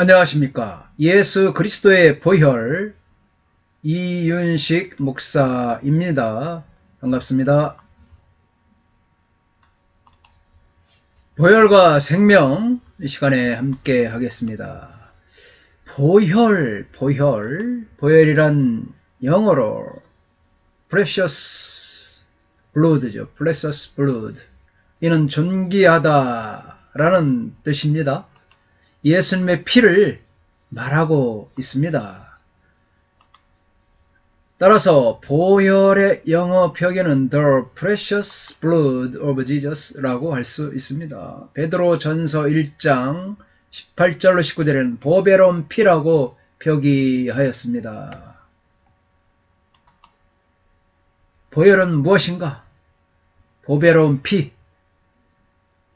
안녕하십니까. 예수 그리스도의 보혈 이윤식 목사입니다. 반갑습니다. 보혈과 생명 이 시간에 함께 하겠습니다. 보혈이란 영어로 precious blood죠. precious blood. 이는 존귀하다라는 뜻입니다. 예수님의 피를 말하고 있습니다. 따라서 보혈의 영어 표기는 The Precious Blood of Jesus 라고 할 수 있습니다. 베드로 전서 1장 18절로 19절에는 보배로운 피라고 표기하였습니다. 보혈은 무엇인가? 보배로운 피.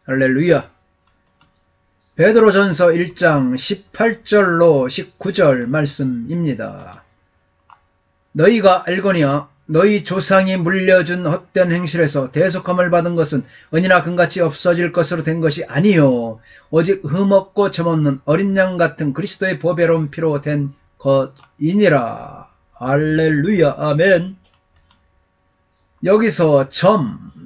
할렐루야. 베드로전서 1장 18절로 19절 말씀입니다. 너희가 알거니와 너희 조상이 물려준 헛된 행실에서 대속함을 받은 것은 은이나 금같이 없어질 것으로 된 것이 아니요 오직 흠없고 점없는 어린 양 같은 그리스도의 보배로운 피로 된 것이니라. 할렐루야. 아멘. 여기서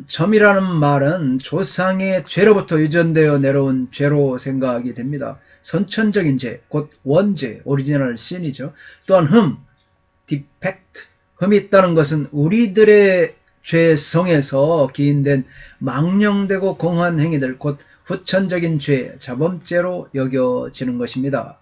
점이라는 말은 조상의 죄로부터 유전되어 내려온 죄로 생각이 됩니다. 선천적인 죄, 곧 원죄, 오리지널 신이죠. 또한 디펙트, 흠이 있다는 것은 우리들의 죄성에서 기인된 망령되고 공한 행위들, 곧 후천적인 죄, 자범죄로 여겨지는 것입니다.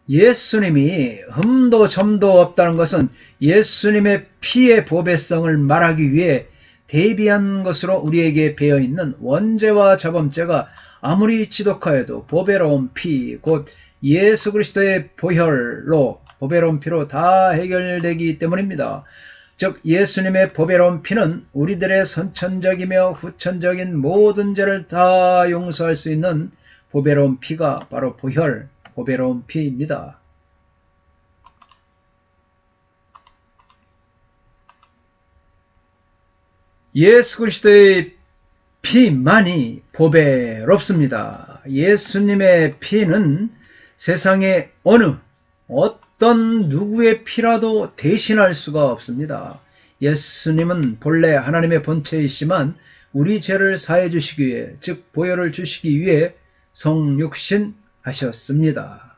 예수님이 흠도 점도 없다는 것은 예수님의 피의 보배성을 말하기 위해 대비한 것으로 우리에게 배어있는 원죄와 자범죄가 아무리 지독하여도 보배로운 피, 곧 예수 그리스도의 보혈로, 보배로운 피로 다 해결되기 때문입니다. 즉 예수님의 보배로운 피는 우리들의 선천적이며 후천적인 모든 죄를 다 용서할 수 있는 보배로운 피가 바로 보배로운 피입니다. 예수 그리스도의 피만이 보배롭습니다. 예수님의 피는 세상의 어떤 누구의 피라도 대신할 수가 없습니다. 예수님은 본래 하나님의 본체이시만 우리 죄를 사해 주시기 위해, 즉 보혈을 주시기 위해 성육신 하셨습니다.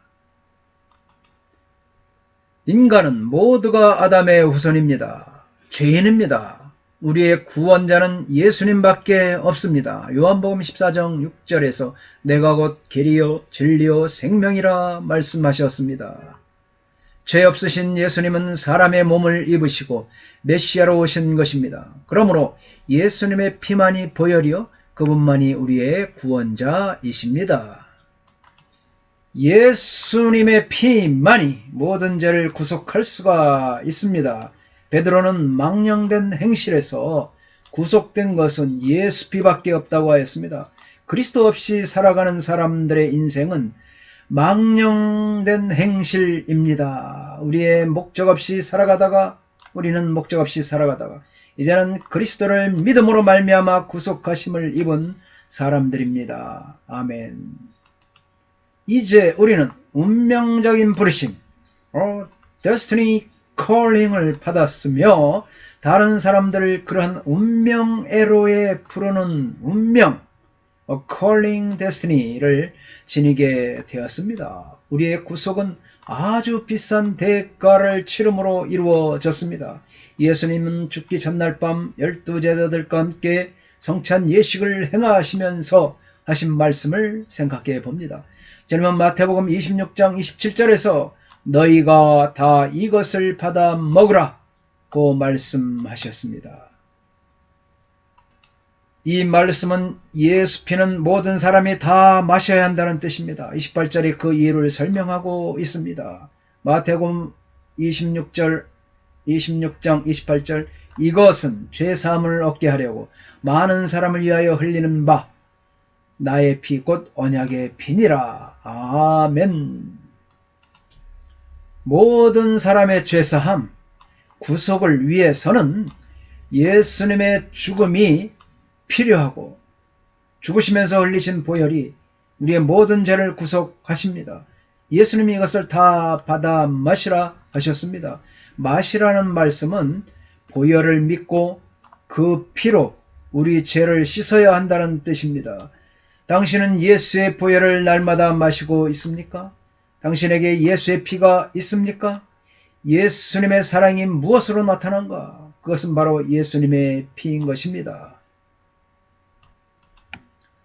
인간은 모두가 아담의 후손입니다. 죄인입니다. 우리의 구원자는 예수님밖에 없습니다. 요한복음 14장 6절에서 내가 곧 길이요 진리요 생명이라 말씀하셨습니다. 죄 없으신 예수님은 사람의 몸을 입으시고 메시아로 오신 것입니다. 그러므로 예수님의 피만이 보혈이요 그분만이 우리의 구원자이십니다. 예수님의 피만이 모든 죄를 구속할 수가 있습니다. 베드로는 망령된 행실에서 구속된 것은 예수 피밖에 없다고 하였습니다. 그리스도 없이 살아가는 사람들의 인생은 망령된 행실입니다. 우리는 목적 없이 살아가다가 이제는 그리스도를 믿음으로 말미암아 구속하심을 입은 사람들입니다. 아멘. 이제 우리는 운명적인 부르심, 데스티니 콜링을 받았으며 다른 사람들을 그러한 운명애로에 부르는 calling destiny를 지니게 되었습니다. 우리의 구속은 아주 비싼 대가를 치름으로 이루어졌습니다. 예수님은 죽기 전날 밤 12제자들과 함께 성찬 예식을 행하시면서 하신 말씀을 생각해 봅니다. 저는 마태복음 26장 27절에서 너희가 다 이것을 받아 먹으라고 말씀하셨습니다. 이 말씀은 예수 피는 모든 사람이 다 마셔야 한다는 뜻입니다. 28절에 그 이유를 설명하고 있습니다. 마태복음 26장 28절 이것은 죄사함을 얻게 하려고 많은 사람을 위하여 흘리는 바 나의 피 곧 언약의 피니라. 아멘. 모든 사람의 죄사함, 구속을 위해서는 예수님의 죽음이 필요하고 죽으시면서 흘리신 보혈이 우리의 모든 죄를 구속하십니다. 예수님이 이것을 다 받아 마시라 하셨습니다. 마시라는 말씀은 보혈을 믿고 그 피로 우리 죄를 씻어야 한다는 뜻입니다. 당신은 예수의 보혈을 날마다 마시고 있습니까? 당신에게 예수의 피가 있습니까? 예수님의 사랑이 무엇으로 나타난가? 그것은 바로 예수님의 피인 것입니다.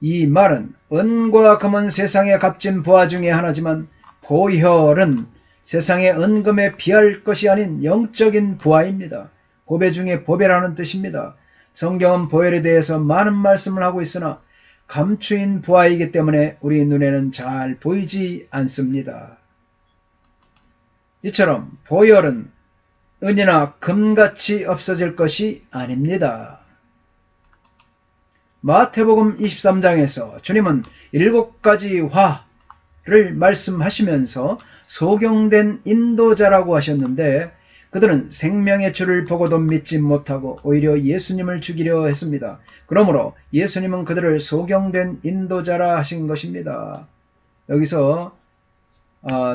이 말은 은과 금은 세상의 값진 보화 중에 하나지만 보혈은 세상의 은금에 비할 것이 아닌 영적인 보화입니다. 보배 중에 보배라는 뜻입니다. 성경은 보혈에 대해서 많은 말씀을 하고 있으나 감추인 보화이기 때문에 우리 눈에는 잘 보이지 않습니다. 이처럼 보혈은 은이나 금같이 없어질 것이 아닙니다. 마태복음 23장에서 주님은 7가지 화를 말씀하시면서 소경된 인도자라고 하셨는데 그들은 생명의 주를 보고도 믿지 못하고 오히려 예수님을 죽이려 했습니다. 그러므로 예수님은 그들을 소경된 인도자라 하신 것입니다. 여기서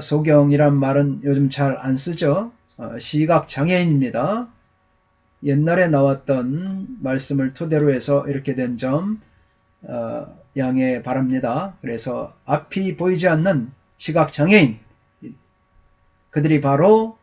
소경이란 말은 요즘 잘 안 쓰죠. 시각장애인입니다. 옛날에 나왔던 말씀을 토대로 해서 이렇게 된 점 양해 바랍니다. 그래서 앞이 보이지 않는 시각장애인, 그들이 바로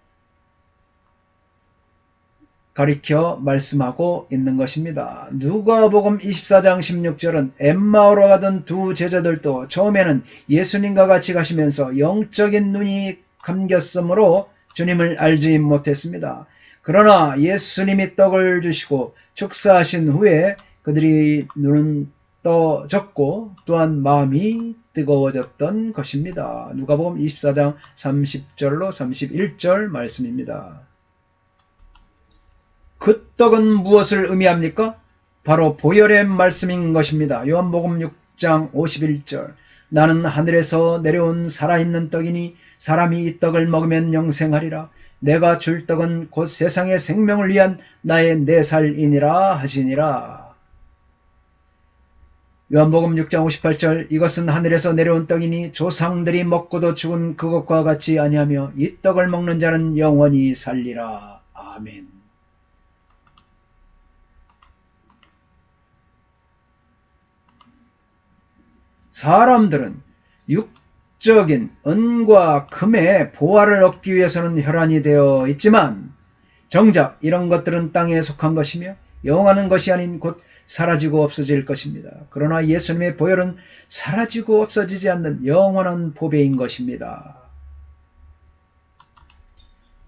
가리켜 말씀하고 있는 것입니다. 누가복음 24장 16절은 엠마오로 가던 두 제자들도 처음에는 예수님과 같이 가시면서 영적인 눈이 감겼으므로 주님을 알지 못했습니다. 그러나 예수님이 떡을 주시고 축사하신 후에 그들이 눈은 떠졌고 또한 마음이 뜨거워졌던 것입니다. 누가복음 24장 30절로 31절 말씀입니다. 그 떡은 무엇을 의미합니까? 바로 보혈의 말씀인 것입니다. 요한복음 6장 51절 나는 하늘에서 내려온 살아있는 떡이니 사람이 이 떡을 먹으면 영생하리라. 내가 줄 떡은 곧 세상의 생명을 위한 나의 내살이니라 하시니라. 요한복음 6장 58절 이것은 하늘에서 내려온 떡이니 조상들이 먹고도 죽은 그것과 같이 아니하며 이 떡을 먹는 자는 영원히 살리라. 아멘. 사람들은 육적인 은과 금의 보화를 얻기 위해서는 혈안이 되어 있지만 정작 이런 것들은 땅에 속한 것이며 영원한 것이 아닌 곧 사라지고 없어질 것입니다. 그러나 예수님의 보혈은 사라지고 없어지지 않는 영원한 보배인 것입니다.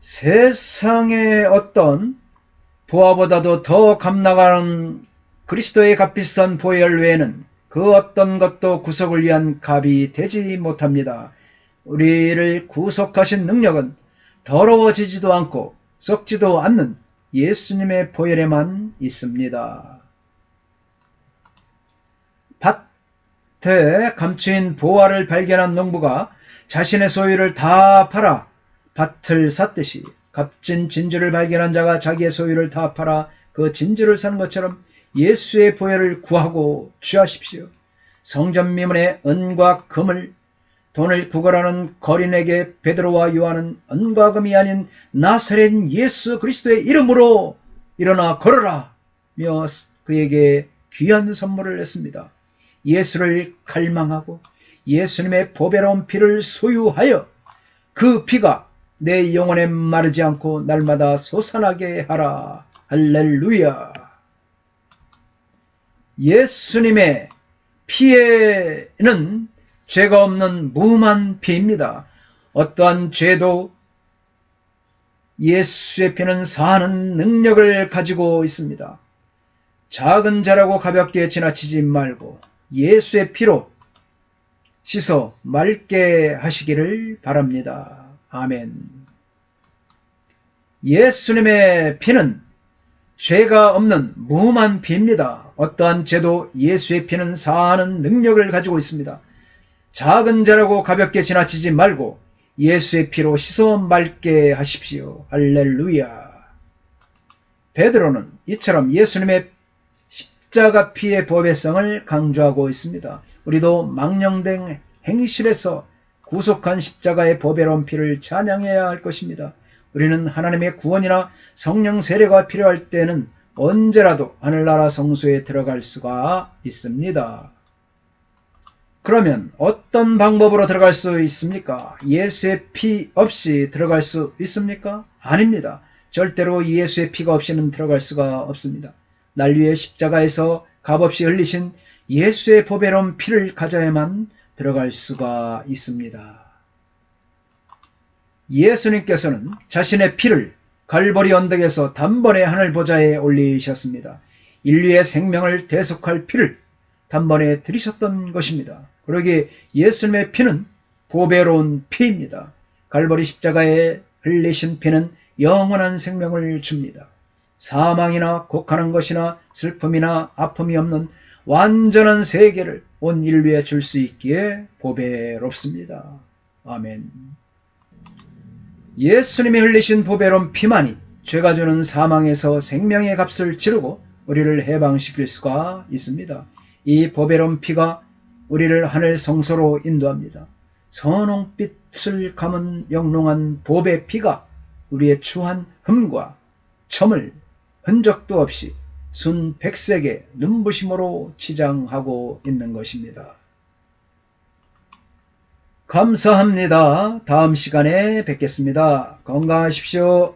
세상의 어떤 보화보다도 더 값나가는 그리스도의 값비싼 보혈 외에는 그 어떤 것도 구속을 위한 값이 되지 못합니다. 우리를 구속하신 능력은 더러워지지도 않고 썩지도 않는 예수님의 보혈에만 있습니다. 밭에 감추인 보화를 발견한 농부가 자신의 소유를 다 팔아 밭을 샀듯이 값진 진주를 발견한 자가 자기의 소유를 다 팔아 그 진주를 사는 것처럼 예수의 보혈을 구하고 취하십시오. 성전 미문의 은과 금을 돈을 구걸하는 거린에게 베드로와 요한은 은과 금이 아닌 나사렛 예수 그리스도의 이름으로 일어나 걸어라 며 그에게 귀한 선물을 했습니다. 예수를 갈망하고 예수님의 보배로운 피를 소유하여 그 피가 내 영혼에 마르지 않고 날마다 솟아나게 하라. 할렐루야. 예수님의 피에는 죄가 없는 무함한 피입니다. 어떠한 죄도 예수의 피는 사하는 능력을 가지고 있습니다. 작은 죄라고 가볍게 지나치지 말고 예수의 피로 씻어 맑게 하시기를 바랍니다. 아멘. 예수님의 피는 죄가 없는 무함한 피입니다. 어떠한 죄도 예수의 피는 사하는 능력을 가지고 있습니다. 작은 죄라고 가볍게 지나치지 말고 예수의 피로 씻어 맑게 하십시오. 할렐루야. 베드로는 이처럼 예수님의 십자가 피의 보배성을 강조하고 있습니다. 우리도 망령된 행실에서 구속한 십자가의 보배로운 피를 찬양해야 할 것입니다. 우리는 하나님의 구원이나 성령 세례가 필요할 때는 언제라도 하늘나라 성소에 들어갈 수가 있습니다. 그러면 어떤 방법으로 들어갈 수 있습니까? 예수의 피 없이 들어갈 수 있습니까? 아닙니다. 절대로 예수의 피가 없이는 들어갈 수가 없습니다. 날 위해 십자가에서 값없이 흘리신 예수의 보배로운 피를 가져야만 들어갈 수가 있습니다. 예수님께서는 자신의 피를 갈보리 언덕에서 단번에 하늘 보좌에 올리셨습니다. 인류의 생명을 대속할 피를 단번에 들이셨던 것입니다. 그러기에 예수님의 피는 보배로운 피입니다. 갈보리 십자가에 흘리신 피는 영원한 생명을 줍니다. 사망이나 곡하는 것이나 슬픔이나 아픔이 없는 완전한 세계를 온 인류에 줄 수 있기에 보배롭습니다. 아멘. 예수님이 흘리신 보배로운 피만이 죄가 주는 사망에서 생명의 값을 치르고 우리를 해방시킬 수가 있습니다. 이 보배로운 피가 우리를 하늘 성소로 인도합니다. 선홍빛을 감은 영롱한 보배 피가 우리의 추한 흠과 점을 흔적도 없이 순백색의 눈부심으로 치장하고 있는 것입니다. 감사합니다. 다음 시간에 뵙겠습니다. 건강하십시오.